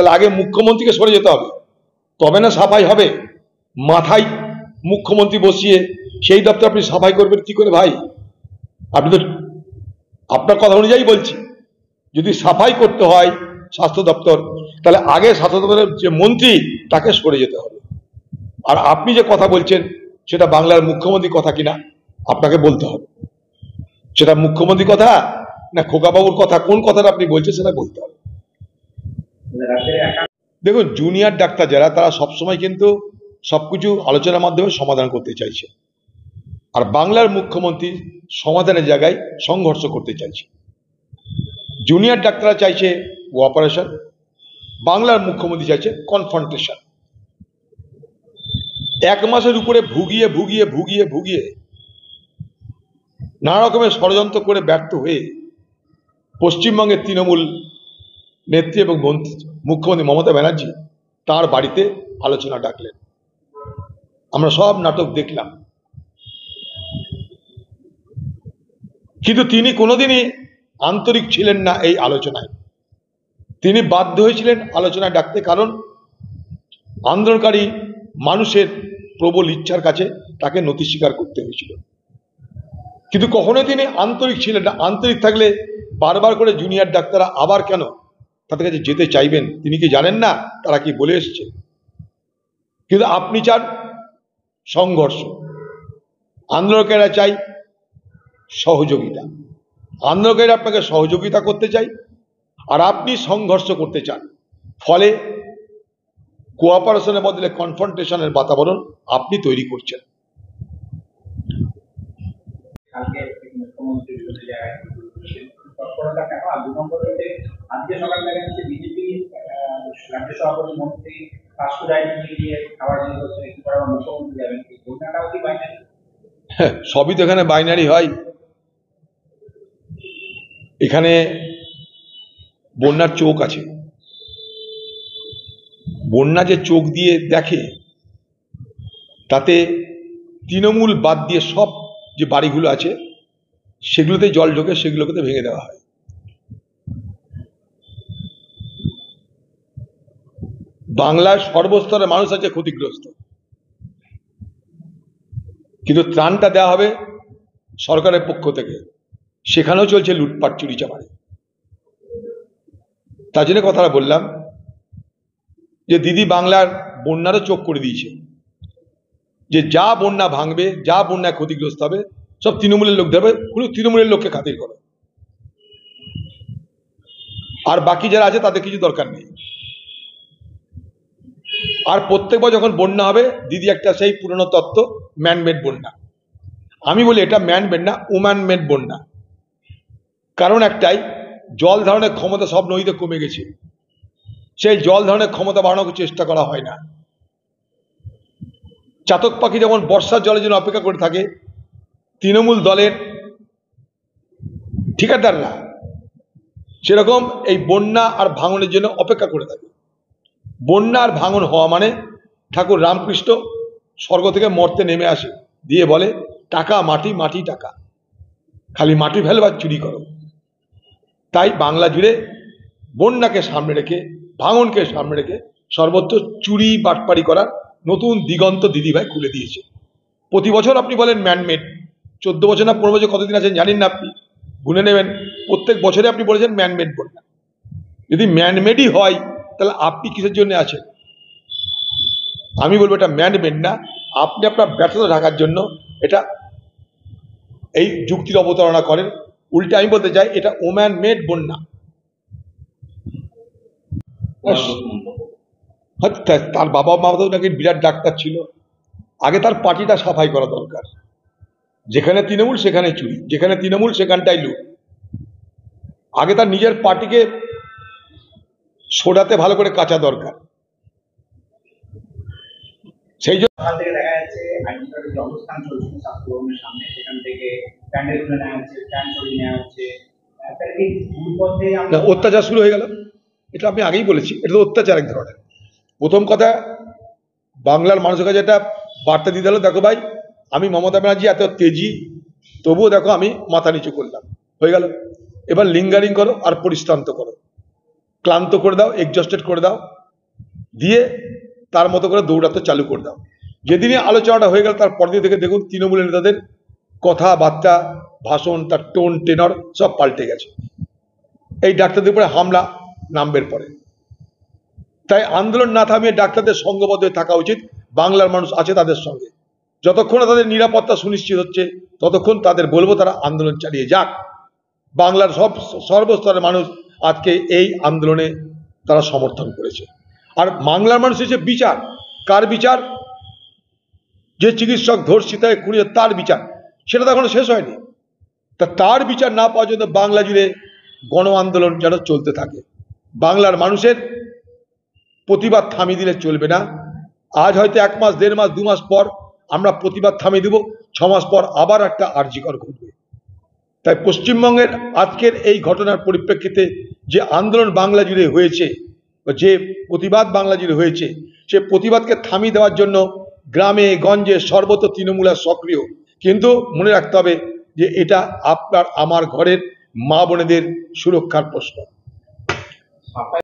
তাহলে আগে মুখ্যমন্ত্রীকে সরে যেতে হবে, তবে না সাফাই হবে। মাথায় মুখ্যমন্ত্রী বসিয়ে সেই দপ্তর আপনি সাফাই করবেন কি করে ভাই? আপনি তো আপনার কথা অনুযায়ী বলছি, যদি সাফাই করতে হয় স্বাস্থ্য দপ্তর, তাহলে আগে স্বাস্থ্য দপ্তরের যে মন্ত্রী তাকে সরে যেতে হবে। আর আপনি যে কথা বলছেন সেটা বাংলার মুখ্যমন্ত্রী কথা কিনা আপনাকে বলতে হবে। সেটা মুখ্যমন্ত্রী কথা না খোকাবাবুর কথা, কোন কথাটা আপনি বলছেন সেটা বলতে হবে। দেখুন, জুনিয়র ডাক্তার যারা, তারা সবসময় কিন্তু সবকিছু আলোচনার মাধ্যমে সমাধান করতে চাইছে, আর বাংলার মুখ্যমন্ত্রী সমাধানের জায়গায় সংঘর্ষ করতে চাইছে। জুনিয়র ডাক্তাররা চাইছে কোঅপারেশন, বাংলার মুখ্যমন্ত্রী চাইছে কনফ্রন্টেশন। 1 মাসের উপরে ভুগিয়ে ভুগিয়ে ভুগিয়ে ভুগিয়ে নানা রকমের ষড়যন্ত্র করে ব্যর্থ হয়ে পশ্চিমবঙ্গের তৃণমূল নেত্রী এবং মুখ্যমন্ত্রী মমতা ব্যানার্জি তার বাড়িতে আলোচনা ডাকলেন। আমরা সব নাটক দেখলাম, কিন্তু তিনি কোনোদিনই আন্তরিক ছিলেন না এই আলোচনায়। তিনি বাধ্য হয়েছিলেন আলোচনায় ডাকতে, কারণ আন্দোলনকারী মানুষের প্রবল ইচ্ছার কাছে তাকে নথি স্বীকার করতে হয়েছিল। কিন্তু কখনোই তিনি আন্তরিক ছিলেন না। আন্তরিক থাকলে বারবার করে জুনিয়র ডাক্তাররা আবার কেন তাদের কাছে যেতে চাইবেন? তিনি কি জানেন না তারা কি বলে এসছে? কিন্তু আপনি চান সংঘর্ষ, আন্দোলনকারীরা চাই সহযোগিতা। আন্দোলনকারীরা আপনাকে সহযোগিতা করতে চাই, আর আপনি সংঘর্ষ করতে চান। ফলে কোঅপারেশনের বদলে কনফ্রন্টেশনের বাতাবরণ আপনি তৈরি করছেন। সবই তো এখানে বাইনারি হয়। এখানে বন্যার চোখ আছে, বন্যা যে চোখ দিয়ে দেখে তাতে তৃণমূল বাদ দিয়ে সব যে বাড়িগুলো আছে সেগুলোতে জল ঢোকে, সেগুলোকে ভেঙে দেওয়া হয়। বাংলার সর্বস্তরের মানুষ আছে ক্ষতিগ্রস্ত, কিন্তু ত্রাণটা দেওয়া হবে সরকারের পক্ষ থেকে, সেখানেও চলছে লুটপাট চুরি চামারি। তার জন্য কথাটা বললাম যে দিদি বাংলার বন্যারও চোখ করে দিয়েছে, যে যা বন্যা ভাঙবে, যা বন্যায় ক্ষতিগ্রস্ত হবে সব তৃণমূলের লোক দেবে, পুরো তৃণমূলের লোককে খাতির করো, আর বাকি যারা আছে তাদের কিছু দরকার নেই। আর প্রত্যেকবার যখন বন্যা হবে দিদি একটা সেই পুরনো তত্ত্ব, ম্যানমেড বন্যা। আমি বলি এটা ম্যানমেড না, ওম্যান মেড বন্যা। কারণ একটাই, জল ধারণের ক্ষমতা সব নদীতে কমে গেছে, সেই জল ধারণের ক্ষমতা বাড়ানোর চেষ্টা করা হয় না। চাতক পাখি যেমন বর্ষার জলের জন্য অপেক্ষা করে থাকে, তৃণমূল দলের ঠিকাদাররা সেরকম এই বন্যা আর ভাঙনের জন্য অপেক্ষা করে থাকে। বন্যা আর ভাঙন হওয়া মানে ঠাকুর রামকৃষ্ণ স্বর্গ থেকে মর্তে নেমে আসে, দিয়ে বলে টাকা মাটি, মাটি টাকা, খালি মাটি ফেলবার চুরি করো। তাই বাংলা জুড়ে বন্যাকে সামনে রেখে, ভাঙনকে সামনে রেখে সর্বত্র চুরি বাটপাড়ি করার নতুন দিগন্ত দিদিভাই খুলে দিয়েছে। প্রতি বছর আপনি বলেন ম্যানমেড, 14 বছর না 15 বছর কতদিন আছেন জানেন না, আপনি গুনে নেবেন, প্রত্যেক বছরে আপনি বলেছেন ম্যানমেড বন্যা। যদি ম্যানমেডই হয় তাহলে আপনি কিসের জন্য আছেন? আমি বলবো এটা ম্যানমেড না, আপনি আপনার ব্যর্থতা ঢাকার জন্য এটা এই যুক্তির অবতারণা করেন। উল্টে আমি বলতে চাই এটা ওম্যান মেড বন্যা। তার বাবা মা তো নাকি বিরাট ডাক্তার ছিল, আগে তার পার্টিটা সাফাই করা দরকার। যেখানে তৃণমূল সেখানে চুরি, যেখানে তৃণমূল সেখানটাই লুট। আগে তার নিজের পার্টিকে সোডাতে ভালো করে কাচা দরকার। সেই জন্য অত্যাচার শুরু হয়ে গেল। এটা আমি আগেই বলেছি, এটা তো অত্যাচার এক ধরনের। প্রথম কথা, বাংলার মানুষের কাছে একটা বার্তা দিতে হলো, দেখো ভাই আমি মমতা ব্যানার্জি এত তেজি, তবুও দেখো আমি মাথা নিচু করলাম, হয়ে গেল। এবার লিঙ্গারিং করো আর পরিশ্রান্ত করো। ক্লান্ত করে দাও, এক্সস্টেড করে দাও, দিয়ে তার মতো করে দৌড়াতে চালু করে দাও। যেদিনই আলোচনাটা হয়ে গেল তার পরের দিন থেকে দেখুন তৃণমূলের নেতাদের কথাবার্তা, ভাষণ, তার টোন টেনর সব পাল্টে গেছে এই ডাক্তারদের উপরে হামলা নামবের পরে। তাই আন্দোলন না থামিয়ে ডাক্তারদের সংঘবদ্ধ হয়ে থাকা উচিত। বাংলার মানুষ আছে তাদের সঙ্গে, যতক্ষণ না তাদের নিরাপত্তা সুনিশ্চিত হচ্ছে ততক্ষণ তাদের বলবো তারা আন্দোলন চালিয়ে যাক। বাংলার সর্বস্তরের মানুষ আজকে এই আন্দোলনে তারা সমর্থন করেছে। আর বাংলার মানুষ হচ্ছে বিচার, কার বিচার? যে চিকিৎসক ধর্ষিতা খুঁড়িয়ে তার বিচার, সেটা তো এখনো শেষ হয়নি। তা তার বিচার না পাওয়া পর্যন্ত বাংলা জুড়ে গণ আন্দোলন যেন চলতে থাকে। বাংলার মানুষের প্রতিবাদ থামিয়ে দিলে চলবে না। আজ হয়তো 1 মাস, 1.5 মাস, 2 মাস পর আমরা প্রতিবাদ থামিয়ে দেব, 6 মাস পর আবার একটা আরজিকর ঘটবে। তাই পশ্চিমবঙ্গের আজকের এই ঘটনার পরিপ্রেক্ষিতে যে আন্দোলন বাংলা জুড়ে হয়েছে, যে প্রতিবাদ বাংলা জুড়ে হয়েছে, সে প্রতিবাদকে থামিয়ে দেওয়ার জন্য গ্রামে গঞ্জে সর্বত্র তৃণমূল সক্রিয়। কিন্তু মনে রাখতে হবে যে এটা আপনার আমার ঘরের মা বোনেদের সুরক্ষার প্রশ্ন।